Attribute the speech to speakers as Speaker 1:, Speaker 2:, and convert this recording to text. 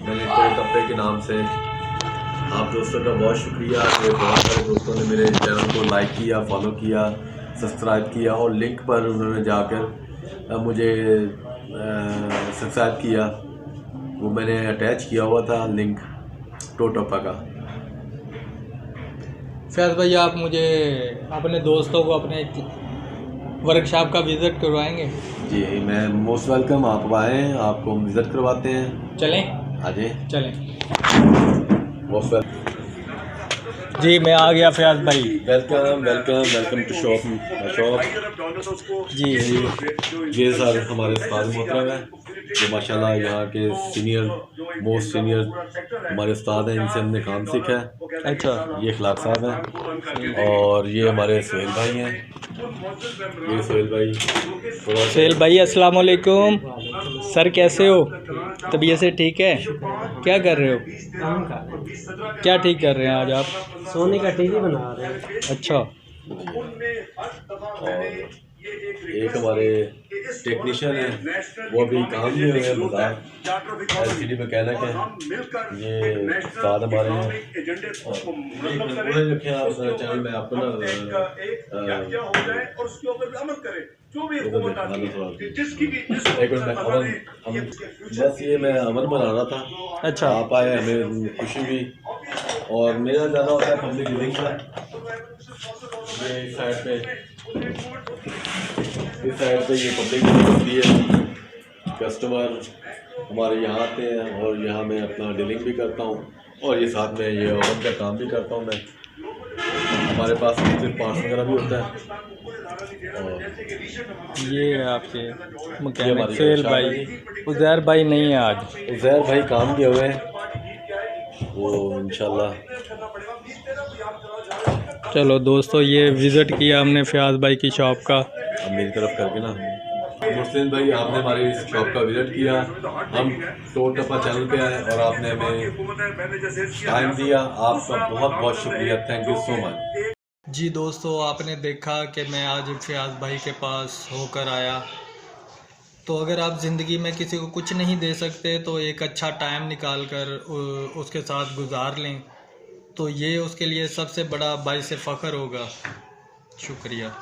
Speaker 1: मैंने टोल टप्पे के नाम से। आप दोस्तों का बहुत शुक्रिया कि बहुत सारे दोस्तों ने मेरे चैनल को लाइक किया, फॉलो किया, सब्सक्राइब किया और लिंक पर उन्होंने जाकर मुझे सब्सक्राइब किया। वो मैंने अटैच किया हुआ था लिंक टोल टप्पा का।
Speaker 2: फयाज भाई, आप मुझे अपने दोस्तों को अपने वर्कशॉप का विज़िट करवाएंगे?
Speaker 1: जी, मैं मोस्ट वेलकम। आप आएँ, आपको हम विज़िट करवाते हैं।
Speaker 2: चलें?
Speaker 1: आ जाए।
Speaker 2: चलें।
Speaker 1: Most welcome.
Speaker 2: जी, मैं आ गया फयाज भाई।
Speaker 1: Welcome welcome welcome to shop.
Speaker 2: जी
Speaker 1: ये सर हमारे उस्ताद मोहतरम हैं जो माशाल्लाह यहाँ के मोस्ट सीनियर हमारे उस्ताद हैं। इनसे हमने काम सीखा है।
Speaker 2: अच्छा।
Speaker 1: ये इखलाक साहब हैं और ये हमारे सुहेल भाई हैं। ये सुहेल भाई।
Speaker 2: सुहेल भाई, अस्सलाम वालेकुम। सर कैसे हो? तबीयत से ठीक है? क्या कर रहे हो?
Speaker 3: काम का
Speaker 2: क्या ठीक कर रहे हैं आज आप?
Speaker 3: सोने का टीवी बना रहे हैं।
Speaker 2: अच्छा।
Speaker 1: और एक हमारे टेक्नीशियन है, वो भी काम किए हुए हैं बाजार LCD मैकेनिक है। ये उस्ताद हमारे हैं। और रखे आप चैनल में आपको ना एक मिनट, बस ये मैं अमन बना रहा था।
Speaker 2: अच्छा।
Speaker 1: आप आए, हमें खुशी हुई। और मेरा ज़्यादा होता है पब्लिक लिविंग का। ये इस साइड पे ये पब्लिक होती है। कस्टमर हमारे यहाँ आते हैं और यहाँ मैं अपना डीलिंग भी करता हूँ और ये साथ में ये ओवन का काम भी करता हूँ मैं। हमारे पास सिर्फ पार्ट्स वगैरह भी होता है। और
Speaker 2: ये आपके मैकेनिक सुहेल भाई। उज़ैर भाई नहीं है आज।
Speaker 1: उज़ैर भाई काम किए हुए हैं, वो इंशाल्लाह।
Speaker 2: चलो दोस्तों, ये विज़िट किया हमने फयाज भाई की शॉप का।
Speaker 1: अब मेरी तरफ करके ना मुस्लिम भाई, आपने हमारी इस शॉप का विजिट किया। हम टोल टप्पा चैनल पे आए और आपने हमें टाइम दिया। आपका बहुत बहुत शुक्रिया। Thank you so much.
Speaker 2: जी दोस्तों, आपने देखा कि मैं आज फयाज भाई के पास होकर आया। तो अगर आप ज़िंदगी में किसी को कुछ नहीं दे सकते तो एक अच्छा टाइम निकाल कर उसके साथ गुजार लें, तो ये उसके लिए सबसे बड़ा बाइस फ़ख्र होगा। शुक्रिया।